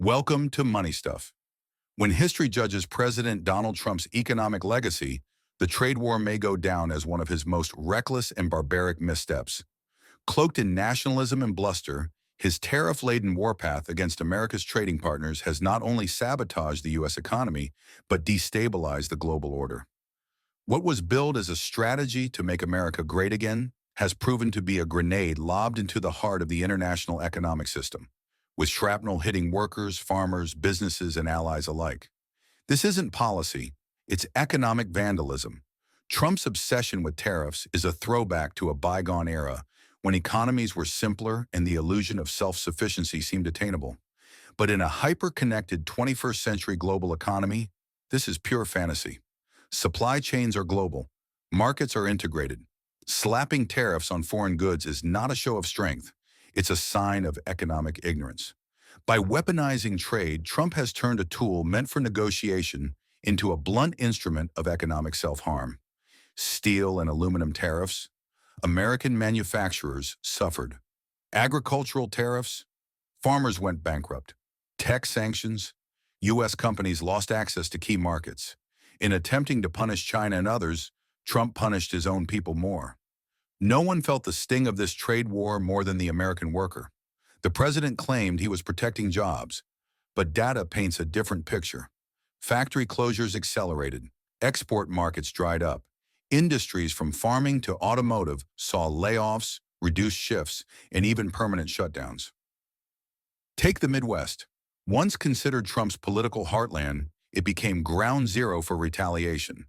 Welcome to Money Stuff. When history judges President Donald Trump's economic legacy, the trade war may go down as one of his most reckless and barbaric missteps. Cloaked in nationalism and bluster, his tariff-laden warpath against America's trading partners has not only sabotaged the U.S. economy, but destabilized the global order. What was billed as a strategy to make America great again has proven to be a grenade lobbed into the heart of the international economic system, with shrapnel hitting workers, farmers, businesses, and allies alike. This isn't policy, it's economic vandalism. Trump's obsession with tariffs is a throwback to a bygone era when economies were simpler and the illusion of self-sufficiency seemed attainable. But in a hyper-connected 21st century global economy, this is pure fantasy. Supply chains are global, markets are integrated. Slapping tariffs on foreign goods is not a show of strength. It's a sign of economic ignorance. By weaponizing trade, Trump has turned a tool meant for negotiation into a blunt instrument of economic self-harm. Steel and aluminum tariffs, American manufacturers suffered. Agricultural tariffs, farmers went bankrupt. Tech sanctions, U.S. companies lost access to key markets. In attempting to punish China and others, Trump punished his own people more. No one felt the sting of this trade war more than the American worker. The president claimed he was protecting jobs, but data paints a different picture. Factory closures accelerated, export markets dried up. Industries from farming to automotive saw layoffs, reduced shifts, and even permanent shutdowns. Take the Midwest. Once considered Trump's political heartland, it became ground zero for retaliation.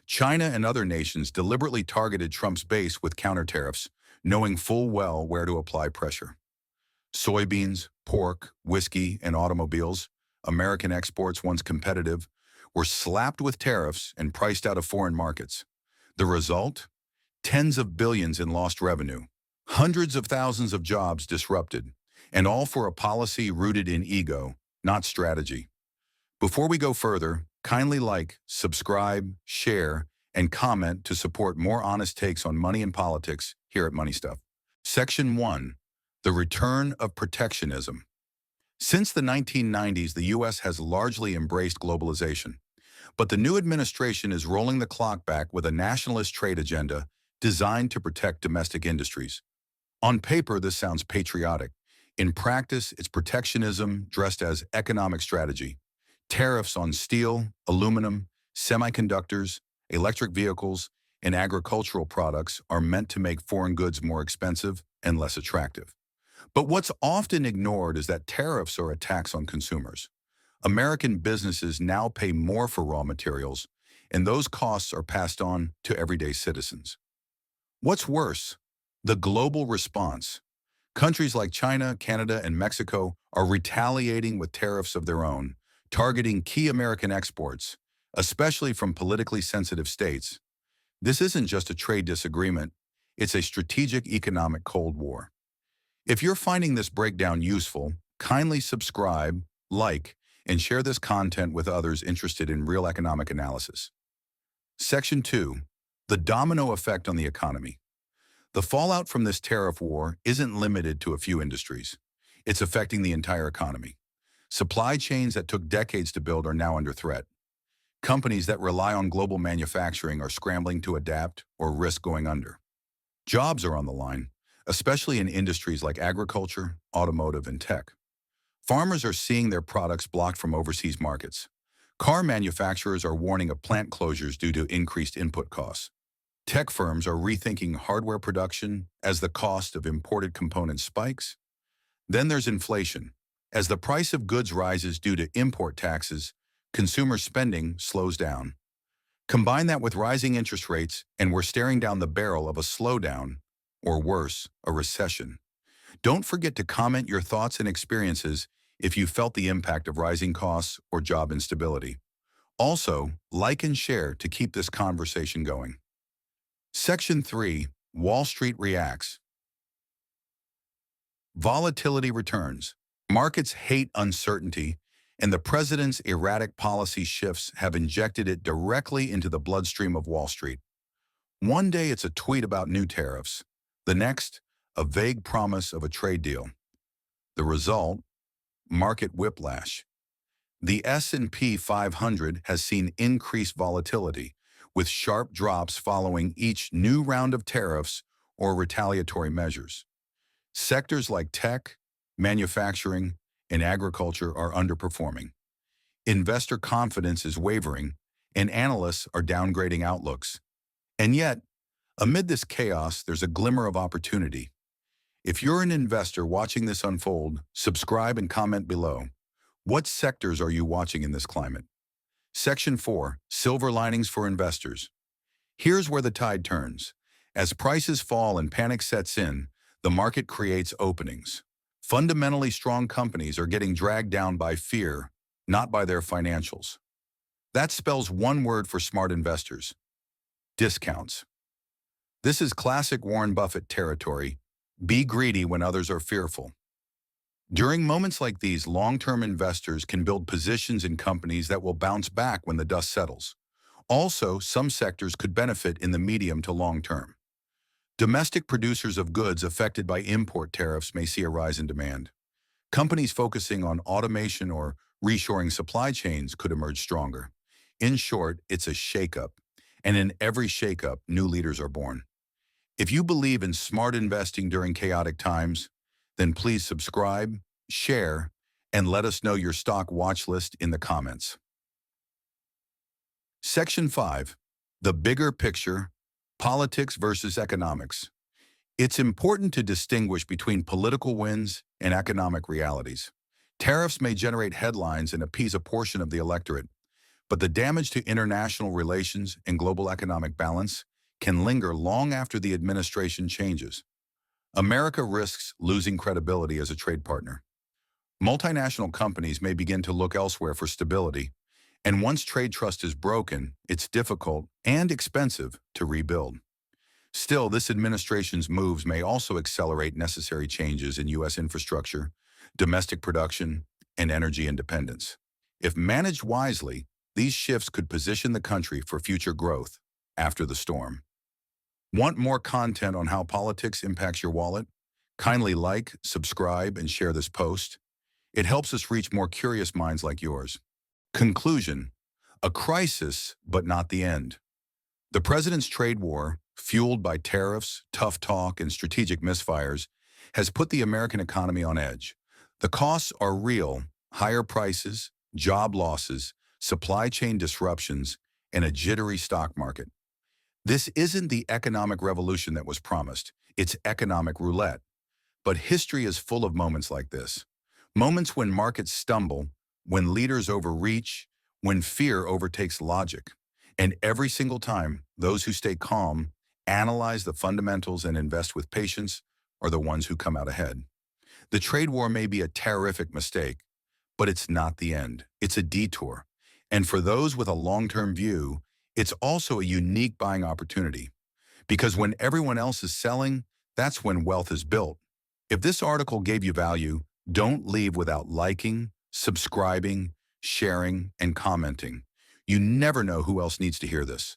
China and other nations deliberately targeted Trump's base with counter tariffs, knowing full well where to apply pressure. Soybeans, pork, whiskey, and automobiles, American exports once competitive, were slapped with tariffs and priced out of foreign markets. The result? Tens of billions in lost revenue, hundreds of thousands of jobs disrupted, and all for a policy rooted in ego, not strategy. Before we go further, kindly like, subscribe, share, and comment to support more honest takes on money and politics here at Money Stuff. Section 1. The Return of Protectionism. Since the 1990s, the U.S. has largely embraced globalization. But the new administration is rolling the clock back with a nationalist trade agenda designed to protect domestic industries. On paper, this sounds patriotic. In practice, it's protectionism dressed as economic strategy. Tariffs on steel, aluminum, semiconductors, electric vehicles, and agricultural products are meant to make foreign goods more expensive and less attractive. But what's often ignored is that tariffs are a tax on consumers. American businesses now pay more for raw materials, and those costs are passed on to everyday citizens. What's worse? The global response. Countries like China, Canada, and Mexico are retaliating with tariffs of their own, targeting key American exports, especially from politically sensitive states. This isn't just a trade disagreement, it's a strategic economic Cold War. If you're finding this breakdown useful, kindly subscribe, like, and share this content with others interested in real economic analysis. Section 2. The domino effect on the economy. The fallout from this tariff war isn't limited to a few industries. It's affecting the entire economy. Supply chains that took decades to build are now under threat. Companies that rely on global manufacturing are scrambling to adapt or risk going under. Jobs are on the line, especially in industries like agriculture, automotive, and tech. Farmers are seeing their products blocked from overseas markets. Car manufacturers are warning of plant closures due to increased input costs. Tech firms are rethinking hardware production as the cost of imported components spikes. Then there's inflation. As the price of goods rises due to import taxes, consumer spending slows down. Combine that with rising interest rates, and we're staring down the barrel of a slowdown, or worse, a recession. Don't forget to comment your thoughts and experiences if you felt the impact of rising costs or job instability. Also, like and share to keep this conversation going. Section 3. Wall Street reacts. Volatility returns. Markets hate uncertainty, and the president's erratic policy shifts have injected it directly into the bloodstream of Wall Street. One day it's a tweet about new tariffs. The next, a vague promise of a trade deal. The result? Market whiplash. The S&P 500 has seen increased volatility, with sharp drops following each new round of tariffs or retaliatory measures. Sectors like tech, manufacturing, and agriculture are underperforming. Investor confidence is wavering, and analysts are downgrading outlooks. And yet, amid this chaos, there's a glimmer of opportunity. If you're an investor watching this unfold, subscribe and comment below. What sectors are you watching in this climate? Section 4, Silver Linings for Investors. Here's where the tide turns. As prices fall and panic sets in, the market creates openings. Fundamentally strong companies are getting dragged down by fear, not by their financials. That spells one word for smart investors: discounts. This is classic Warren Buffett territory. Be greedy when others are fearful. During moments like these, long-term investors can build positions in companies that will bounce back when the dust settles. Also, some sectors could benefit in the medium to long term. Domestic producers of goods affected by import tariffs may see a rise in demand. Companies focusing on automation or reshoring supply chains could emerge stronger. In short, it's a shakeup, and in every shakeup, new leaders are born. If you believe in smart investing during chaotic times, then please subscribe, share, and let us know your stock watch list in the comments. Section 5, the bigger picture, politics versus economics. It's important to distinguish between political wins and economic realities. Tariffs may generate headlines and appease a portion of the electorate, but the damage to international relations and global economic balance can linger long after the administration changes. America risks losing credibility as a trade partner. Multinational companies may begin to look elsewhere for stability, and once trade trust is broken, it's difficult and expensive to rebuild. Still, this administration's moves may also accelerate necessary changes in U.S. infrastructure, domestic production, and energy independence. If managed wisely, these shifts could position the country for future growth after the storm. Want more content on how politics impacts your wallet? Kindly like, subscribe, and share this post. It helps us reach more curious minds like yours. Conclusion: a crisis, but not the end. The president's trade war, fueled by tariffs, tough talk, and strategic misfires, has put the American economy on edge. The costs are real: higher prices, job losses, supply chain disruptions, and a jittery stock market. This isn't the economic revolution that was promised. It's economic roulette. But history is full of moments like this. Moments when markets stumble, when leaders overreach, when fear overtakes logic. And every single time, those who stay calm, analyze the fundamentals, and invest with patience are the ones who come out ahead. The trade war may be a terrific mistake, but it's not the end. It's a detour. And for those with a long-term view, it's also a unique buying opportunity. Because when everyone else is selling, that's when wealth is built. If this article gave you value, don't leave without liking, subscribing, sharing, and commenting. You never know who else needs to hear this.